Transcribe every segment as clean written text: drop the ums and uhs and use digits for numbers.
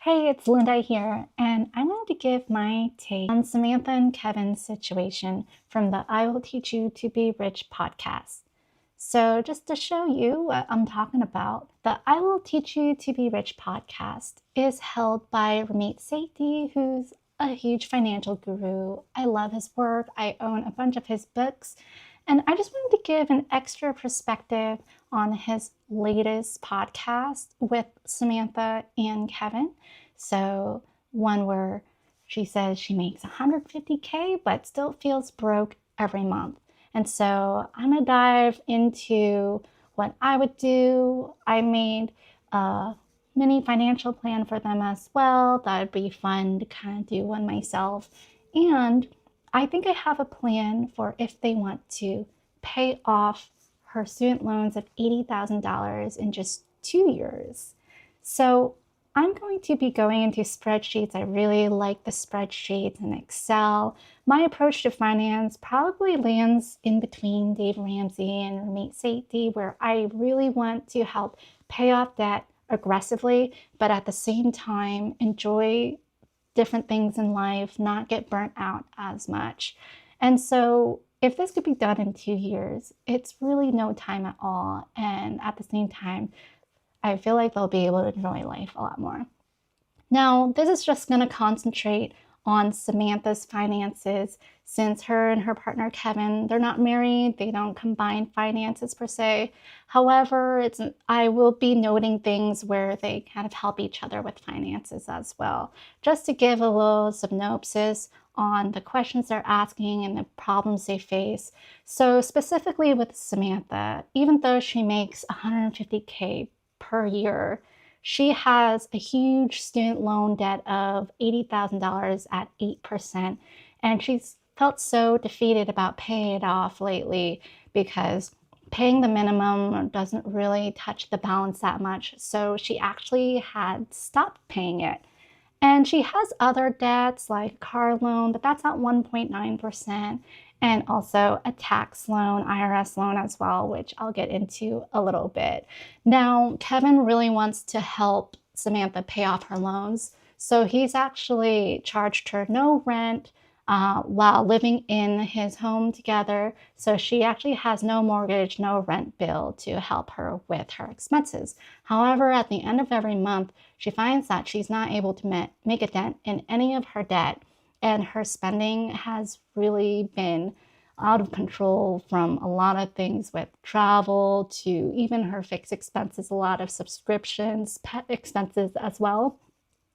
Hey, it's Linda here, and I wanted to give my take on Samantha and Kevin's situation from the I Will Teach You to Be Rich podcast. So, just to show you what I'm talking about, the I Will Teach You to Be Rich podcast is held by Ramit, who's a huge financial guru. I love his work, I own a bunch of his books, and I just wanted to give an extra perspective on his latest podcast with Samantha and Kevin. So, one where she says she makes 150K but still feels broke every month. And so I'm going to dive into what I would do. I made a mini financial plan for them as well. That would be fun to kind of do one myself. And I think I have a plan for if they want to pay off her student loans of $80,000 in just 2 years. So I'm going to be going into spreadsheets. I really like the spreadsheets and Excel. My approach to finance probably lands in between Dave Ramsey and Ramit Sethi, where I really want to help pay off debt aggressively, but at the same time enjoy different things in life, not get burnt out as much. And so if this could be done in 2 years, it's really no time at all. And at the same time, I feel like they'll be able to enjoy life a lot more. Now, this is just going to concentrate on Samantha's finances since her and her partner Kevin, they're not married, they don't combine finances per se. However, I will be noting things where they kind of help each other with finances as well, just to give a little synopsis on the questions they're asking and the problems they face. So specifically with Samantha, even though she makes 150K per year, she has a huge student loan debt of $80,000 at 8%. And she's felt so defeated about paying it off lately because paying the minimum doesn't really touch the balance that much. So she actually had stopped paying it. And she has other debts like car loan, but that's at 1.9%. And also a tax loan, IRS loan as well, which I'll get into a little bit. Now, Kevin really wants to help Samantha pay off her loans. So he's actually charged her no rent while living in his home together. So she actually has no mortgage, no rent bill to help her with her expenses. However, at the end of every month, she finds that she's not able to make a dent in any of her debt. And her spending has really been out of control, from a lot of things with travel to even her fixed expenses, a lot of subscriptions, pet expenses as well.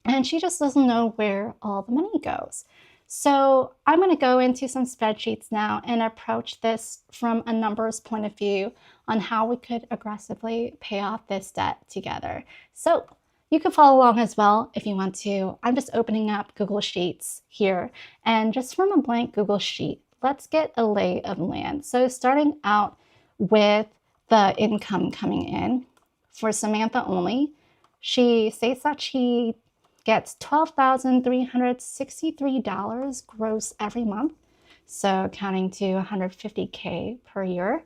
And she just doesn't know where all the money goes. So I'm going to go into some spreadsheets now and approach this from a numbers point of view on how we could aggressively pay off this debt together. So you can follow along as well if you want to. I'm just opening up Google Sheets here. And just from a blank Google Sheet, let's get a lay of land. So starting out with the income coming in for Samantha only, she states that she gets $12,363 gross every month, so counting to 150K per year.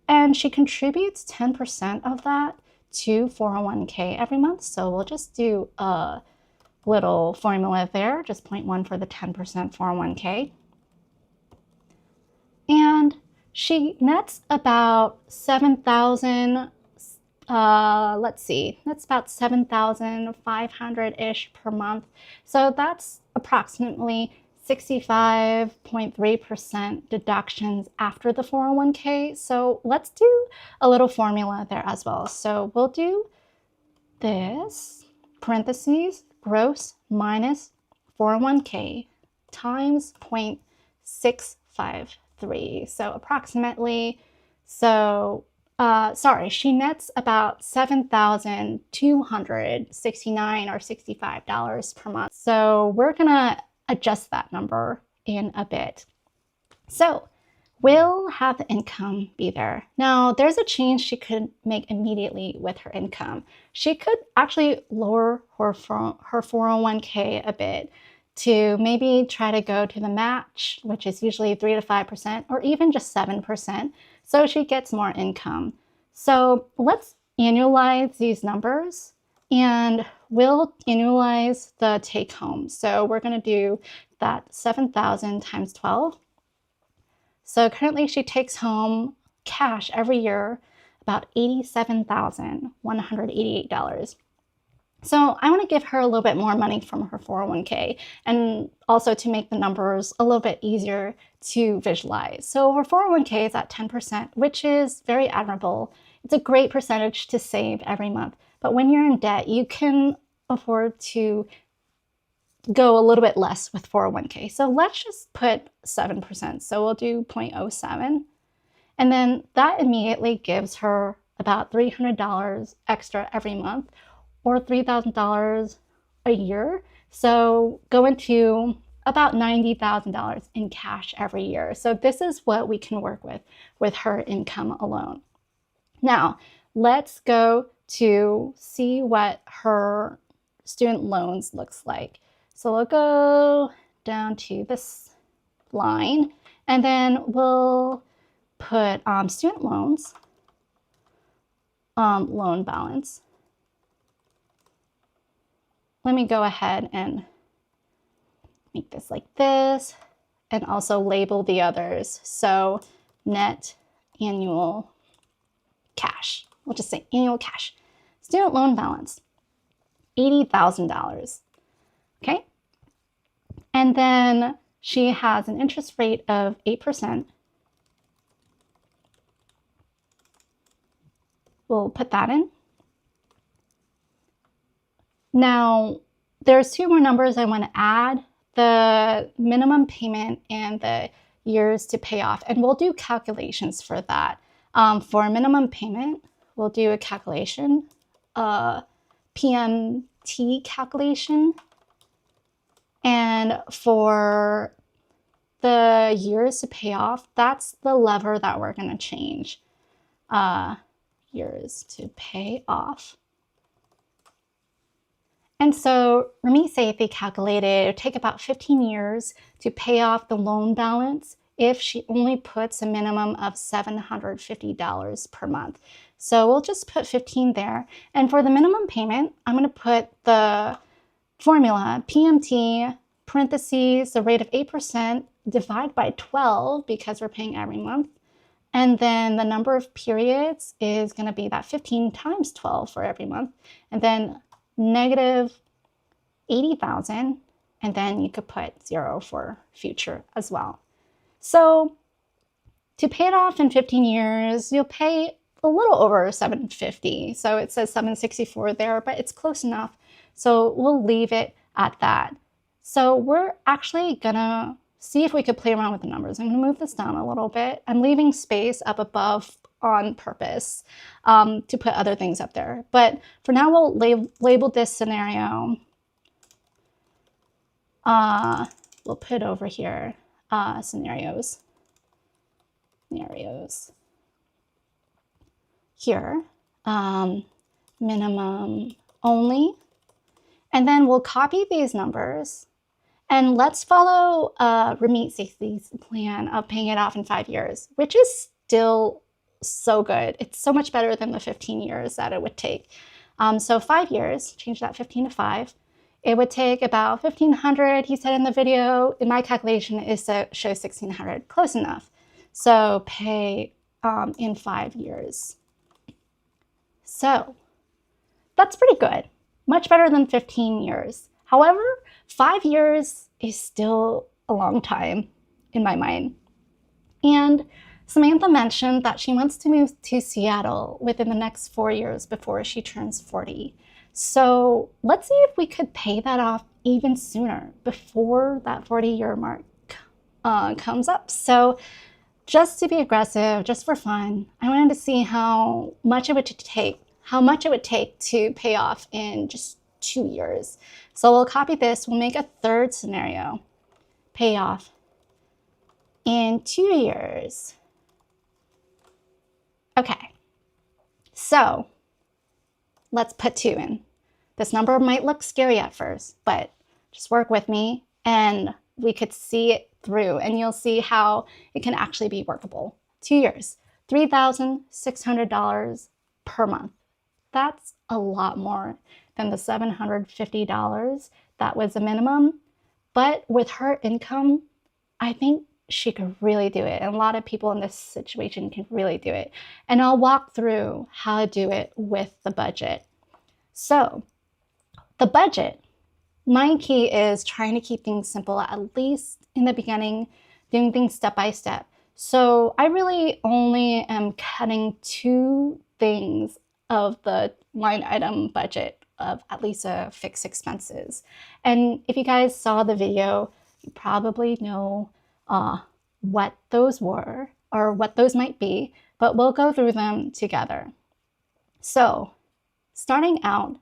And she contributes 10% of that to 401k every month. So we'll just do a little formula there, just 0.1 for the 10% 401k. And she nets about 7,000, let's see, that's about 7,500-ish per month. So that's approximately 65.3% deductions after the 401k. So let's do a little formula there as well. So we'll do this, parentheses, gross minus 401k times 0.653. So approximately, she nets about $7,269 or $65 per month. So we're gonna adjust that number in a bit. So we'll have the income be there. Now, there's a change she could make immediately with her income. She could actually lower her 401k a bit to maybe try to go to the match, which is usually 3 to 5%, or even just 7%, so she gets more income. So let's annualize these numbers. And we'll annualize the take home. So we're going to do that 7,000 times 12. So currently she takes home cash every year about $87,188. So I want to give her a little bit more money from her 401k, and also to make the numbers a little bit easier to visualize. So her 401k is at 10%, which is very admirable. It's a great percentage to save every month. But when you're in debt, you can afford to go a little bit less with 401k. So let's just put 7%. So we'll do 0.07. And then that immediately gives her about $300 extra every month, or $3,000 a year. So going to about $90,000 in cash every year. So this is what we can work with her income alone. Now, let's go to see what her student loans looks like. So we'll go down to this line, and then we'll put student loans, loan balance. Let me go ahead and make this like this, and also label the others. So net annual cash. We'll just say annual cash. Student loan balance, $80,000. Okay. And then she has an interest rate of 8%. We'll put that in. Now, there's two more numbers I want to add, the minimum payment and the years to pay off. And we'll do calculations for that. For minimum payment, we'll do a calculation, PMT calculation. And for the years to pay off, that's the lever that we're going to change. Years to pay off. And so Ramit said if they calculated, it would take about 15 years to pay off the loan balance if she only puts a minimum of $750 per month. So we'll just put 15 there. And for the minimum payment, I'm going to put the formula, PMT, parentheses, the rate of 8%, divide by 12, because we're paying every month. And then the number of periods is going to be that 15 times 12 for every month. And then negative 80,000, and then you could put 0 for future as well. So to pay it off in 15 years, you'll pay a little over $750. So it says $764 there, but it's close enough. So we'll leave it at that. So we're actually gonna see if we could play around with the numbers. I'm gonna move this down a little bit. I'm leaving space up above on purpose to put other things up there. But for now, we'll label this scenario. We'll put over here scenarios. Here, minimum only. And then we'll copy these numbers. And let's follow Ramit Seithi's plan of paying it off in 5 years, which is still so good. It's so much better than the 15 years that it would take. So 5 years, change that 15 to 5. It would take about 1,500, he said in the video. In my calculation, is to show 1,600, close enough. So pay in 5 years. So that's pretty good, much better than 15 years. However, 5 years is still a long time in my mind. And Samantha mentioned that she wants to move to Seattle within the next 4 years before she turns 40. So let's see if we could pay that off even sooner, before that 40-year mark comes up. So just to be aggressive, just for fun, I wanted to see how much it would take to pay off in just 2 years. So we'll copy this, we'll make a third scenario, pay off in 2 years. Okay, so let's put 2 in. This number might look scary at first, but just work with me and we could see it through, and you'll see how it can actually be workable. 2 years, $3,600 per month. That's a lot more than the $750 that was the minimum. But with her income, I think she could really do it. And a lot of people in this situation can really do it. And I'll walk through how to do it with the budget. So the budget, my key is trying to keep things simple, at least in the beginning, doing things step by step. So I really only am cutting 2 things of the line item budget of at least fixed expenses. And if you guys saw the video, you probably know what those were or what those might be, but we'll go through them together. So starting out,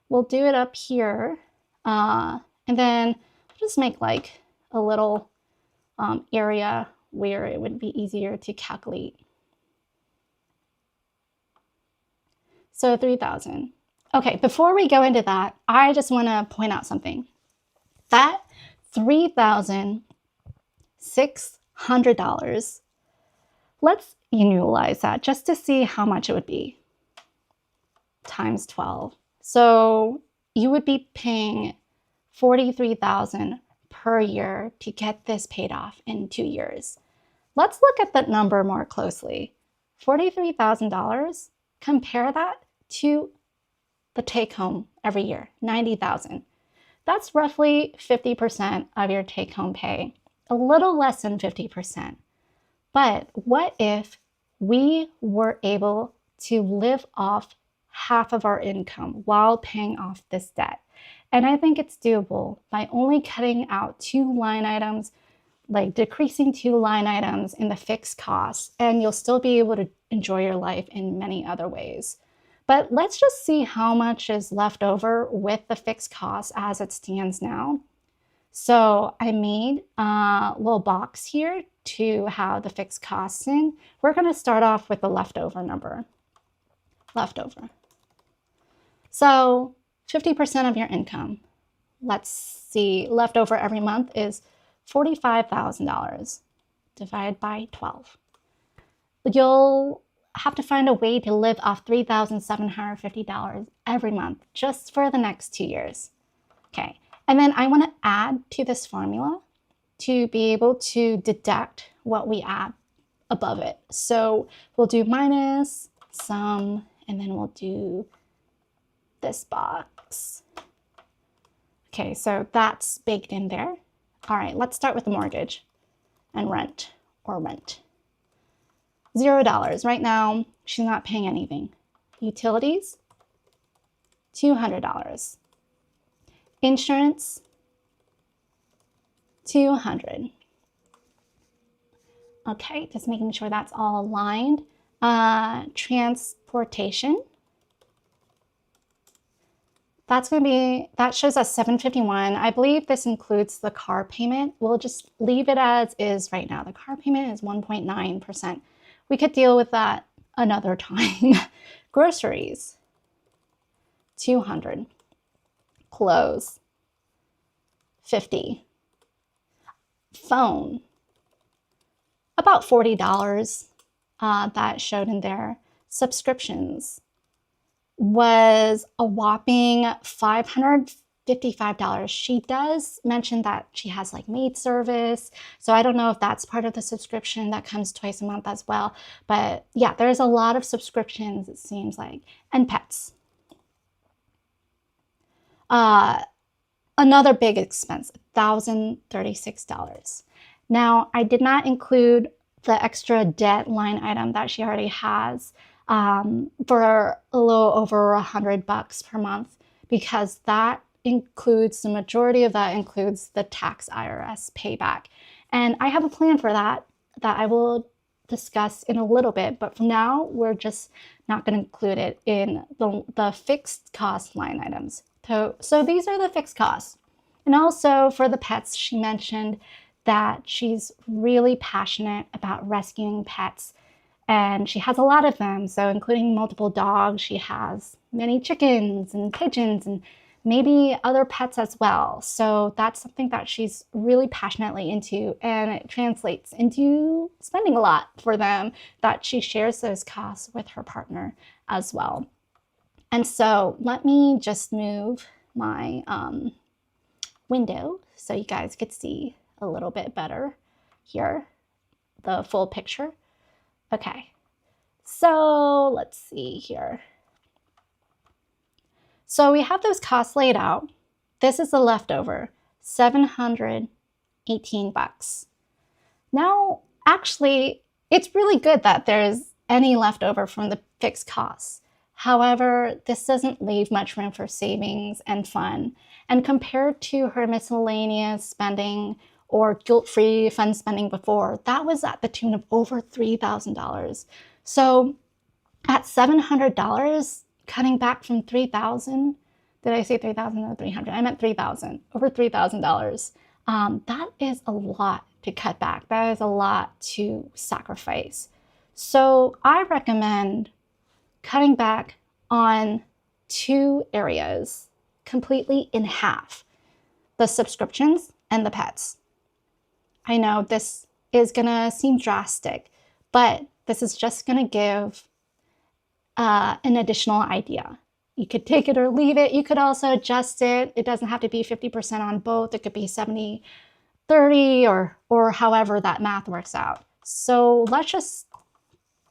we'll do it up here, and then just make like a little area where it would be easier to calculate. So 3,000. Okay, before we go into that, I just want to point out something. That $3,600, let's annualize that just to see how much it would be times 12. So you would be paying $43,000 per year to get this paid off in 2 years. Let's look at that number more closely. $43,000, compare that to the take home every year, $90,000. That's roughly 50% of your take home pay, a little less than 50%. But what if we were able to live off half of our income while paying off this debt? And I think it's doable by only cutting out 2 line items, like decreasing 2 line items in the fixed costs, and you'll still be able to enjoy your life in many other ways. But let's just see how much is left over with the fixed costs as it stands now. So I made a little box here to have the fixed costs in. We're going to start off with the leftover number. Leftover. So 50% of your income. Let's see, leftover every month is $45,000 divided by 12. You'll have to find a way to live off $3,750 every month just for the next 2 years. Okay, and then I want to add to this formula to be able to deduct what we add above it. So we'll do minus, sum, and then we'll do this box. Okay, so that's baked in there. All right, let's start with the mortgage and rent or rent. $0. Right now, she's not paying anything. Utilities, $200. Insurance, $200. Okay, just making sure that's all aligned. Transportation. That's going to be, that shows us $751. I believe this includes the car payment. We'll just leave it as is right now. The car payment is 1.9%. We could deal with that another time. Groceries, $200. Clothes, $50. Phone, about $40 that showed in there. Subscriptions was a whopping $555. She does mention that she has like maid service. So I don't know if that's part of the subscription that comes twice a month as well. But yeah, there's a lot of subscriptions, it seems like, and pets. Another big expense, $1,036. Now, I did not include the extra debt line item that she already has for a little over $100 per month, because that includes, the majority of that includes the tax IRS payback. And I have a plan for that I will discuss in a little bit, but for now, we're just not going to include it in the fixed cost line items. So these are the fixed costs. And also for the pets, she mentioned that she's really passionate about rescuing pets, and she has a lot of them. So including multiple dogs, she has many chickens and pigeons and maybe other pets as well. So that's something that she's really passionately into, and it translates into spending a lot for them, that she shares those costs with her partner as well. And so let me just move my window so you guys could see a little bit better here, the full picture. Okay, so let's see here. So we have those costs laid out. This is the leftover, $718. Now, actually, it's really good that there's any leftover from the fixed costs. However, this doesn't leave much room for savings and fun. And compared to her miscellaneous spending or guilt-free fun spending before, that was at the tune of over $3,000. So at $700, cutting back from $3,000, did I say 3,000 or 300? I meant 3,000, over $3,000. That is a lot to cut back. That is a lot to sacrifice. So I recommend cutting back on 2 areas completely in half: the subscriptions and the pets. I know this is gonna seem drastic, but this is just gonna give an additional idea. You could take it or leave it. You could also adjust it. It doesn't have to be 50% on both. It could be 70-30 or however that math works out. So let's just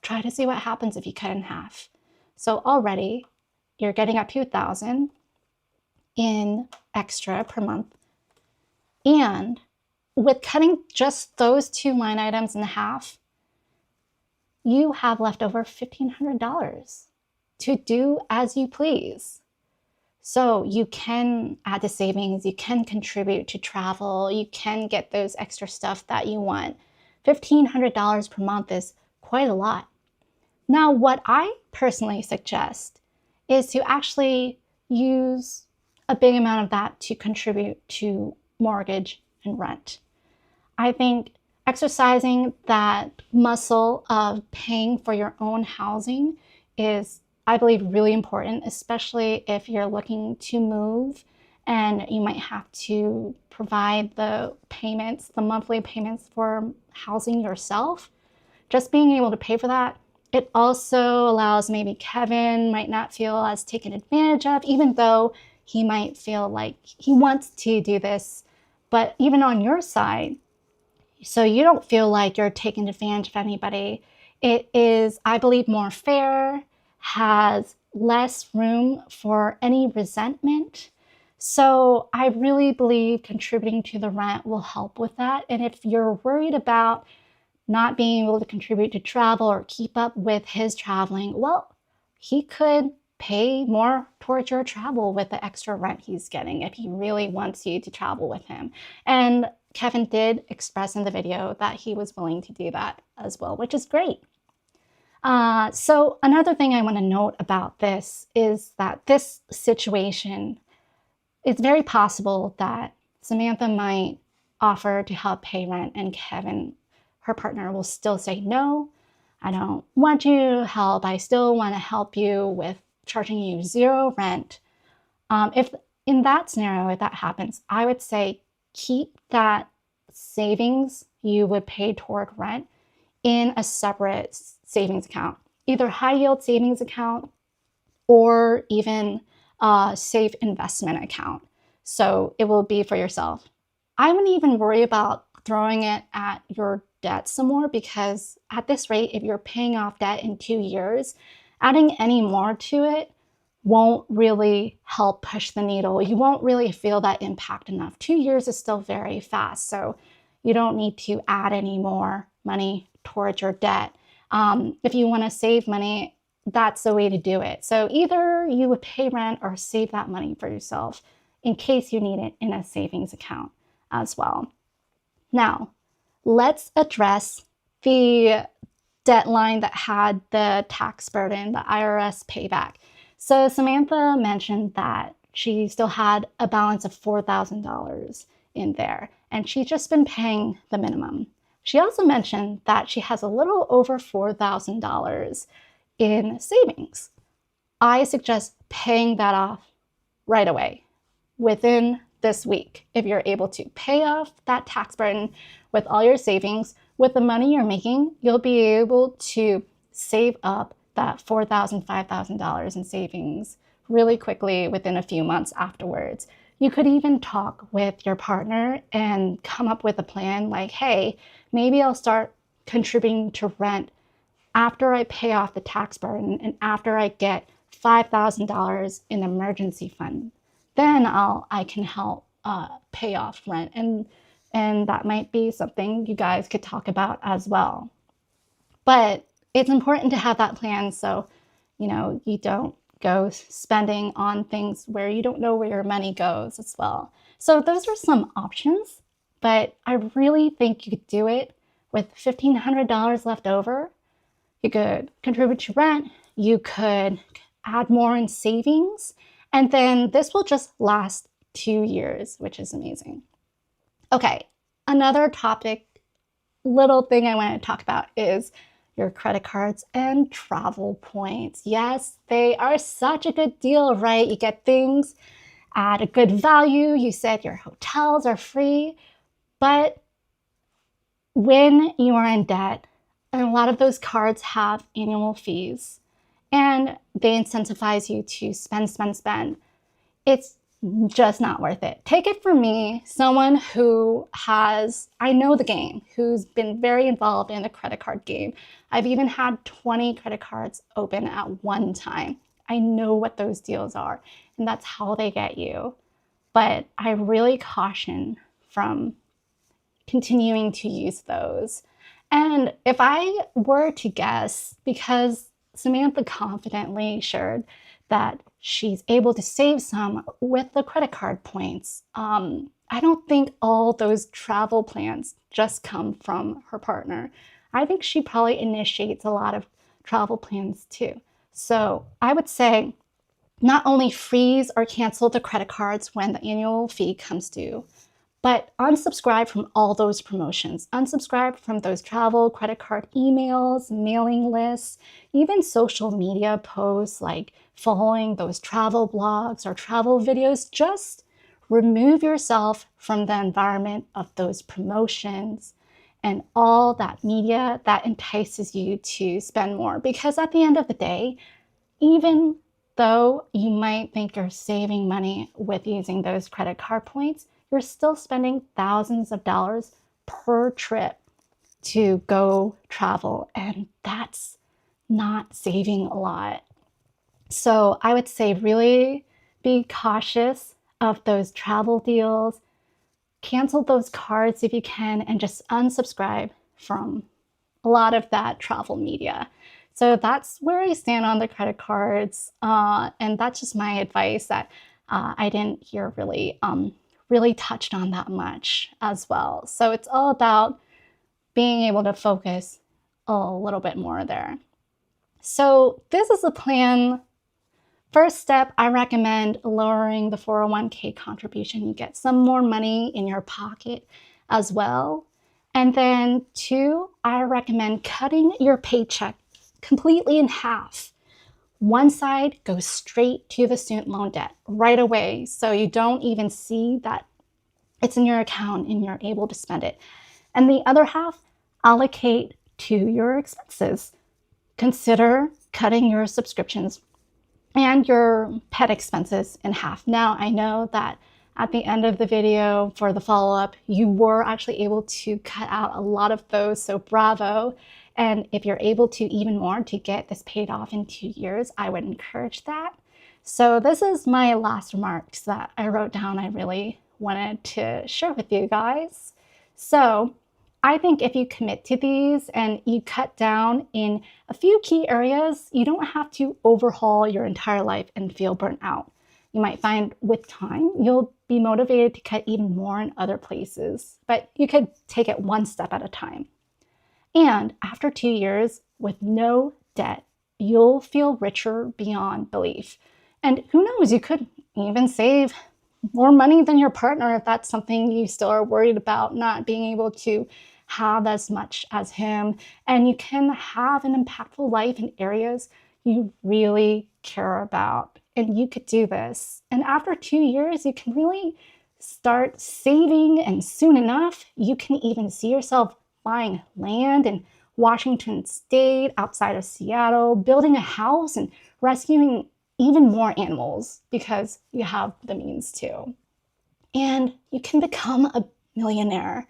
try to see what happens if you cut in half. So already you're getting up to $2,000 in extra per month. And with cutting just those 2 line items in half, you have left over $1,500 to do as you please. So you can add to savings, you can contribute to travel, you can get those extra stuff that you want. $1,500 per month is quite a lot. Now, what I personally suggest is to actually use a big amount of that to contribute to mortgage and rent. I think exercising that muscle of paying for your own housing is, I believe, really important, especially if you're looking to move and you might have to provide the payments, the monthly payments for housing yourself. Just being able to pay for that, it also allows maybe Kevin might not feel as taken advantage of, even though he might feel like he wants to do this. But even on your side, so you don't feel like you're taking advantage of anybody, it is, I believe, more fair, has less room for any resentment. So I really believe contributing to the rent will help with that. And if you're worried about not being able to contribute to travel or keep up with his traveling, well, he could pay more towards your travel with the extra rent he's getting if he really wants you to travel with him. And Kevin did express in the video that he was willing to do that as well, which is great. So another thing I want to note about this is that this situation, it's very possible that Samantha might offer to help pay rent and Kevin, her partner, will still say, no, I don't want you to help. I still want to help you with charging you 0 rent. If in that scenario, if that happens, I would say keep that savings you would pay toward rent in a separate savings account, either high yield savings account or even a safe investment account. So it will be for yourself. I wouldn't even worry about throwing it at your debt some more, because at this rate, if you're paying off debt in 2 years, adding any more to it won't really help push the needle. You won't really feel that impact enough. 2 years is still very fast, so you don't need to add any more money towards your debt. If you want to save money, that's the way to do it. So either you would pay rent or save that money for yourself in case you need it in a savings account as well. Now, let's address the deadline that had the tax burden, the IRS payback. So Samantha mentioned that she still had a balance of $4,000 in there, and she's just been paying the minimum. She also mentioned that she has a little over $4,000 in savings. I suggest paying that off right away, within this week. If you're able to pay off that tax burden with all your savings, with the money you're making, you'll be able to save up that $4,000, $5,000 in savings really quickly within a few months afterwards. You could even talk with your partner and come up with a plan like, hey, maybe I'll start contributing to rent after I pay off the tax burden and after I get $5,000 in emergency fund. Then I can help pay off rent, and that might be something you guys could talk about as well. But it's important to have that plan so you don't go spending on things where you don't know where your money goes as well. So those are some options, but I really think you could do it with $1,500 left over. You could contribute to rent, you could add more in savings, and then this will just last 2 years, which is amazing. Okay, another little thing I want to talk about is your credit cards and travel points. Yes, they are such a good deal, right? You get things at a good value. You said your hotels are free, but when you are in debt, and a lot of those cards have annual fees and they incentivize you to spend. It's just not worth it. Take it from me, someone who I know the game, who's been very involved in the credit card game. I've even had 20 credit cards open at one time. I know what those deals are, and that's how they get you. But I really caution from continuing to use those. And if I were to guess, because Samantha confidently shared that she's able to save some with the credit card points, I don't think all those travel plans just come from her partner. I think she probably initiates a lot of travel plans too. So I would say not only freeze or cancel the credit cards when the annual fee comes due, but unsubscribe from all those promotions. Unsubscribe from those travel credit card emails, mailing lists, even social media posts like following those travel blogs or travel videos. Just remove yourself from the environment of those promotions and all that media that entices you to spend more. Because at the end of the day, even though you might think you're saving money with using those credit card points, you're still spending thousands of dollars per trip to go travel, and that's not saving a lot. So I would say really be cautious of those travel deals, cancel those cards if you can, and just unsubscribe from a lot of that travel media. So that's where I stand on the credit cards, and that's just my advice that I didn't hear really touched on that much as well. So it's all about being able to focus a little bit more there. So this is a plan. First step, I recommend lowering the 401k contribution. You get some more money in your pocket as well. And then 2, I recommend cutting your paycheck completely in half. One side goes straight to the student loan debt right away, so you don't even see that it's in your account and you're able to spend it. And the other half, allocate to your expenses. Consider cutting your subscriptions and your pet expenses in half. Now, I know that at the end of the video for the follow-up, you were actually able to cut out a lot of those, so bravo. And if you're able to even more to get this paid off in 2 years, I would encourage that. So this is my last remarks that I wrote down I really wanted to share with you guys. So I think if you commit to these and you cut down in a few key areas, you don't have to overhaul your entire life and feel burnt out. You might find with time, you'll be motivated to cut even more in other places, but you could take it one step at a time. And after 2 years with no debt, you'll feel richer beyond belief. And who knows, you could even save more money than your partner if that's something you still are worried about, not being able to have as much as him. And you can have an impactful life in areas you really care about. And you could do this. And after 2 years, you can really start saving, and soon enough, you can even see yourself buying land in Washington State outside of Seattle, building a house and rescuing even more animals because you have the means to. And you can become a millionaire.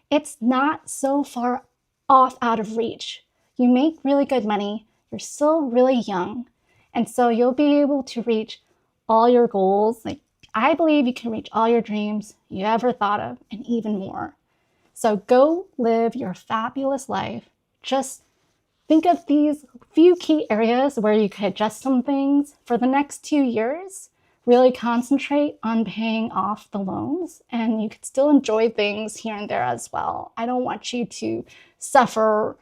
It's not so far off out of reach. You make really good money, you're still really young, and so you'll be able to reach all your goals. Like, I believe you can reach all your dreams you ever thought of and even more. So go live your fabulous life. Just think of these few key areas where you could adjust some things for the next 2 years. Really concentrate on paying off the loans, and you could still enjoy things here and there as well. I don't want you to suffer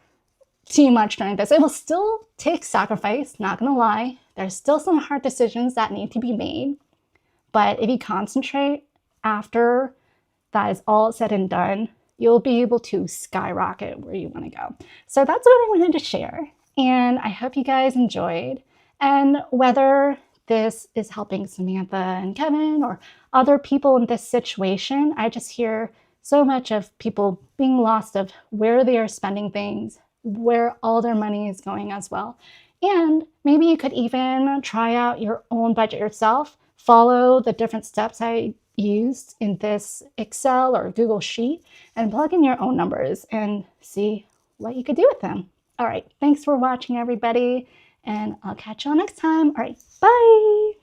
too much during this. It will still take sacrifice, not gonna lie. There's still some hard decisions that need to be made. But if you concentrate after that is all said and done, you'll be able to skyrocket where you want to go. So that's what I wanted to share. And I hope you guys enjoyed. And whether this is helping Samantha and Kevin or other people in this situation, I just hear so much of people being lost of where they are spending things, where all their money is going as well. And maybe you could even try out your own budget yourself, follow the different steps I used in this Excel or Google Sheet, and plug in your own numbers and see what you could do with them. All right, thanks for watching, everybody, and I'll catch you all next time. All right, bye.